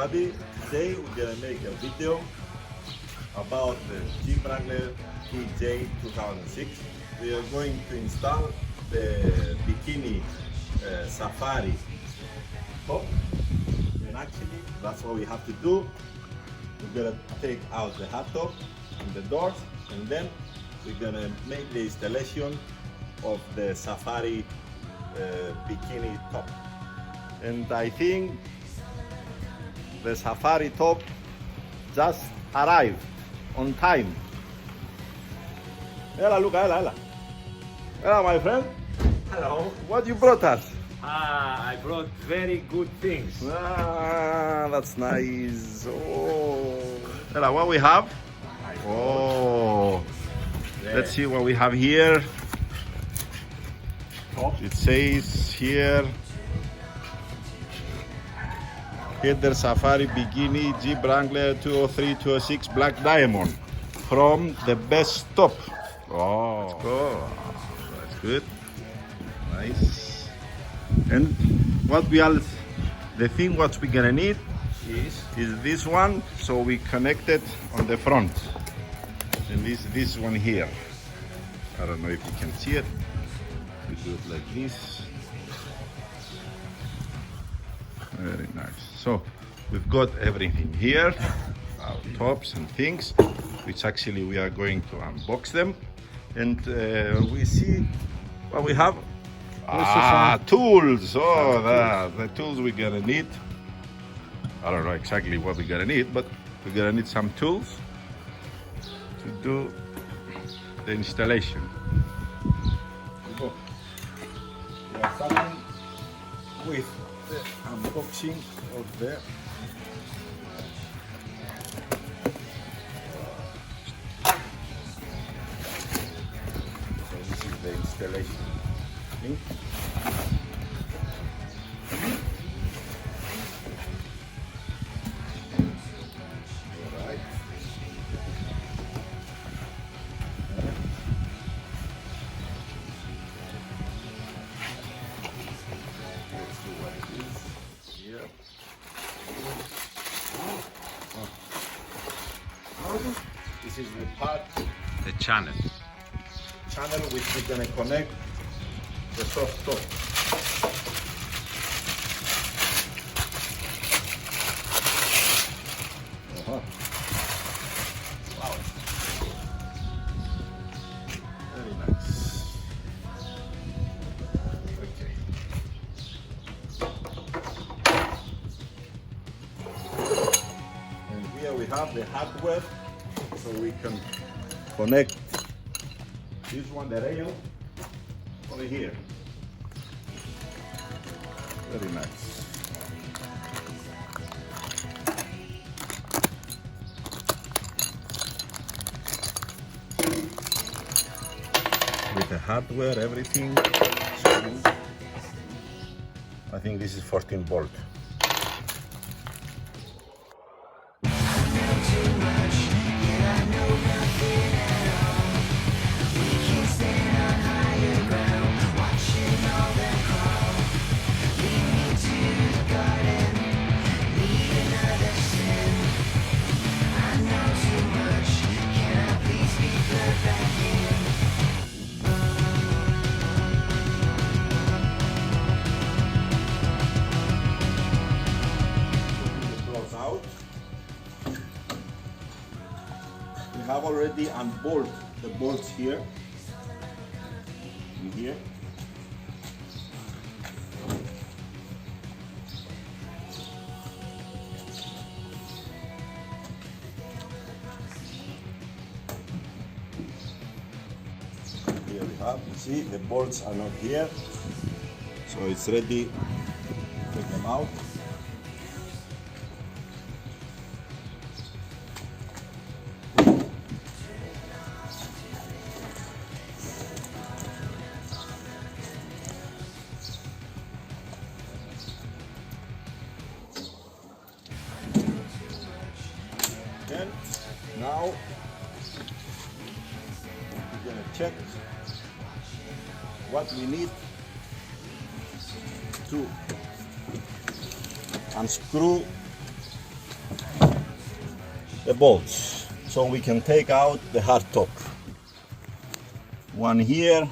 everybody. Today we're gonna make a video about the Jeep Wrangler Tj 2006. We are going to install the Bikini Safari top, and actually that's what we have to do. We're gonna take out the hot top and the doors, and then we're gonna make the installation of the Safari Bikini top. And I think the Safari top just arrived on time. Ella, Luca, Ella. Ella, my friend. Hello. What you brought us? I brought very good things. That's nice. Oh. Ella, what we have? Oh. Yeah. Let's see what we have here. Top. It says here, Header Safari Bikini Jeep Wrangler 203-206 Black Diamond from the best top. Oh, that's good. Nice. And what we else? The thing what we gonna need is this one, so we connect it on the front. And this one here. I don't know if you can see it. We do it like this. Very nice. So we've got everything here, our tops and things, which actually we are going to unbox them, and we see what we have. Tools. Oh, the tools we're gonna need. I don't know exactly what we're gonna need, but we're gonna need some tools to do the installation. We are starting with the unboxing of the so this is the installation thing. All right. Let's see what it is here. This is the part, The channel. channel which we're gonna connect the soft top. Wow. Very nice. Okay. And here we have the hardware, so we can connect this one, the rail, over here. Very nice. With the hardware, everything. I think this is 14 volt. Out. We have already unbolted the bolts here and here. Here we have, you see the bolts are not here, so it's ready to take them out. And now we're gonna check what we need to unscrew the bolts so we can take out the hard top. One here,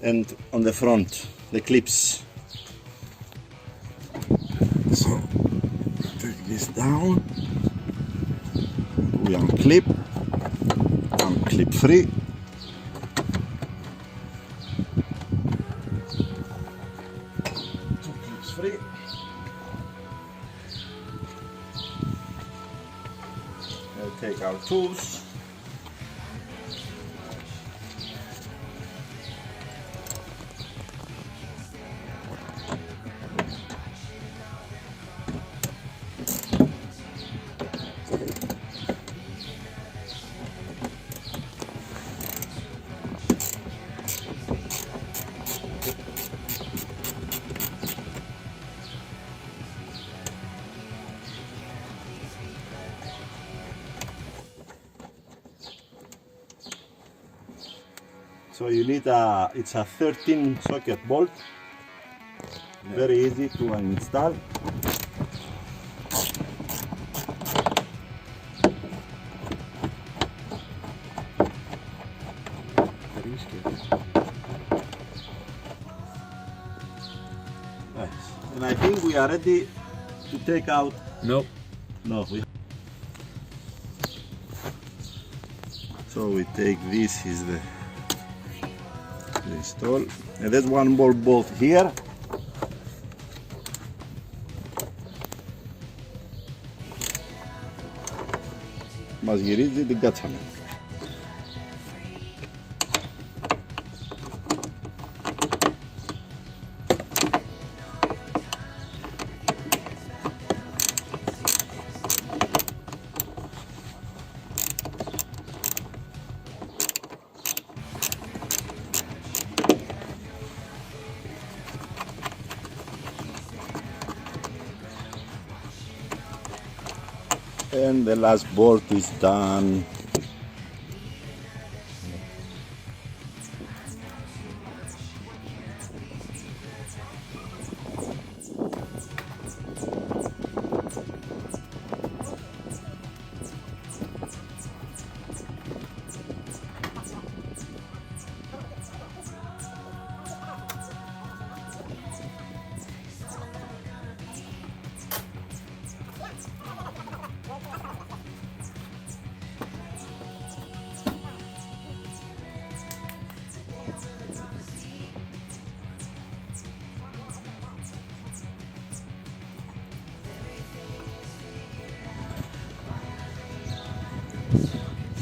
and on the front, the clips. So take this down, we unclip free. Two clips free. We'll take our tools. So you need it's a 13 socket bolt, very easy to install. Nice. And I think we are ready to take out. Nope. No, so we take this is the install, and there's one more bolt here. Μας γυρίζει την κάτσαμε. And the last bolt is done.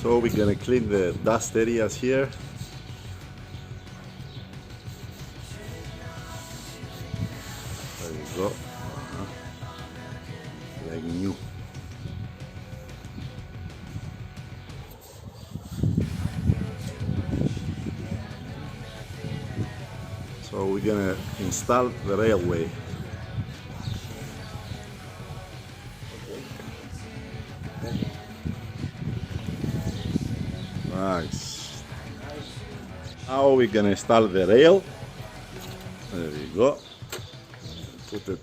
So we're gonna clean the dust areas here. There you go. Like new. So we're gonna install the railway. Nice. Now we're gonna install the rail. There we go. Put it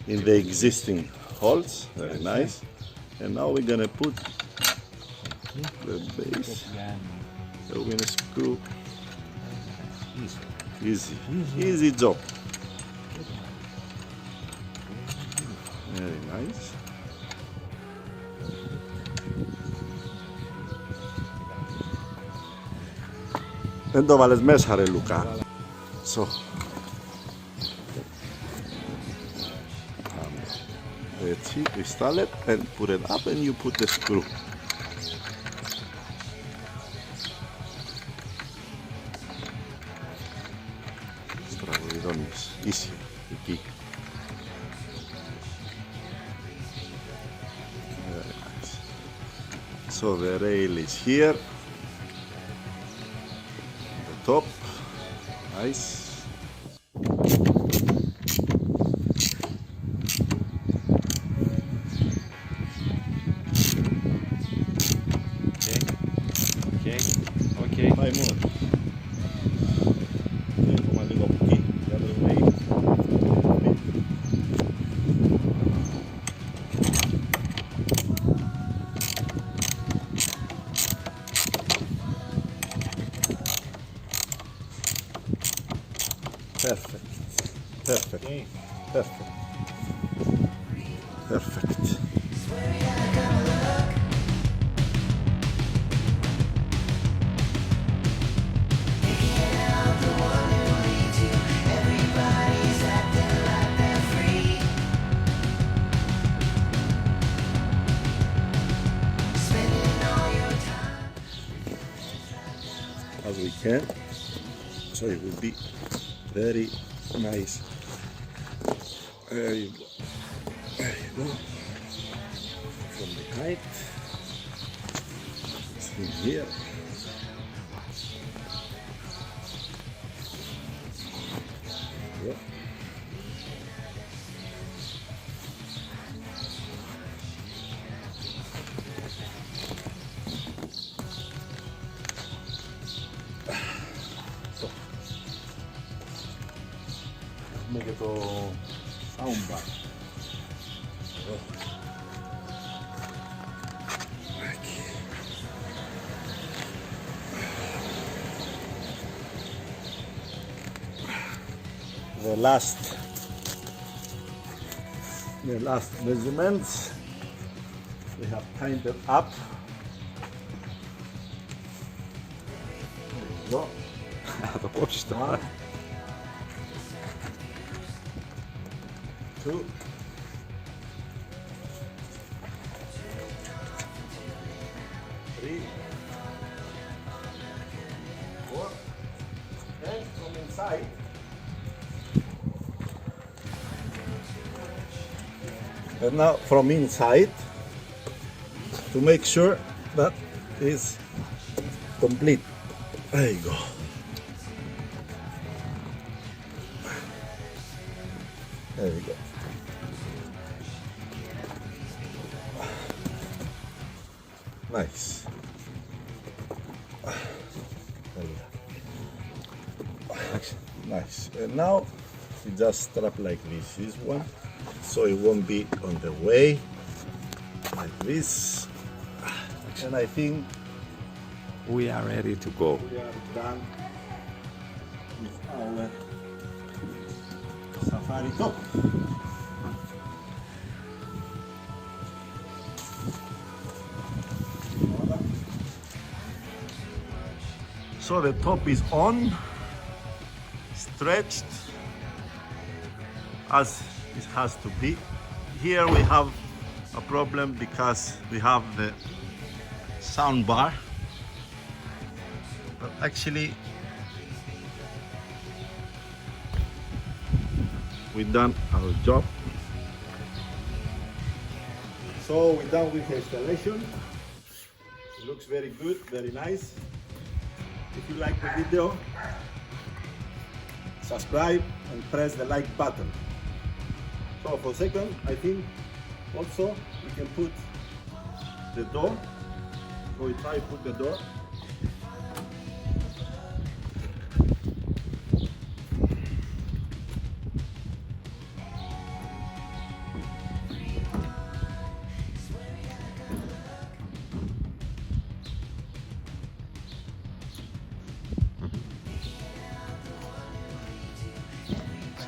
in the existing holes. Very nice. And now we're gonna put the base. So we're gonna screw. Easy job. Very nice. Δεν το βάλες μέσα ρε Λουκά. So. Έτσι, install it and put it up and you put the screw. Στραβοδιδώνεις, ίσια, εκεί. Very nice. So the rail is here. Top, nice. Okay. Πάει μόνο. Έχουμε λίγο από εκεί, για το rail. Perfect. Perfect. Okay. Perfect. Perfect. As we can, so it will be very nice. There you go. There you go. From the height, in here. Yeah. Με και το soundbar. The last measurements we have timed it up. There you go. Θα το κόψεις τώρα. 2, 3, 4, and from inside and now from inside to make sure that is complete. There you go. There we go. Nice. Nice. And now you just strap like this one, so it won't be on the way, like this. And I think We are ready to go. we are done with our safari top. So the top is on, stretched as it has to be. Here we have a problem because we have the sound bar, but actually we've done our job. So we're done with the installation. It looks very good, very nice. If you like the video, subscribe and press the like button. So for a second, I think also we can put the door. So we try to put the door.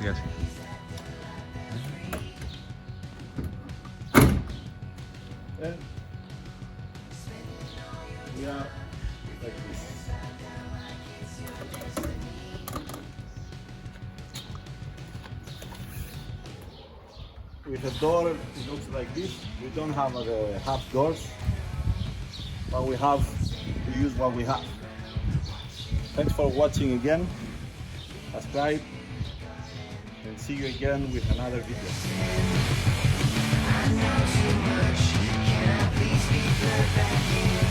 Σιγά σιγά. And we are like this. With the door, it looks like this. We don't have the half doors, but we have to use what we have. Thanks for watching again. Subscribe and see you again with another video. I know too much. Can I please be put back in?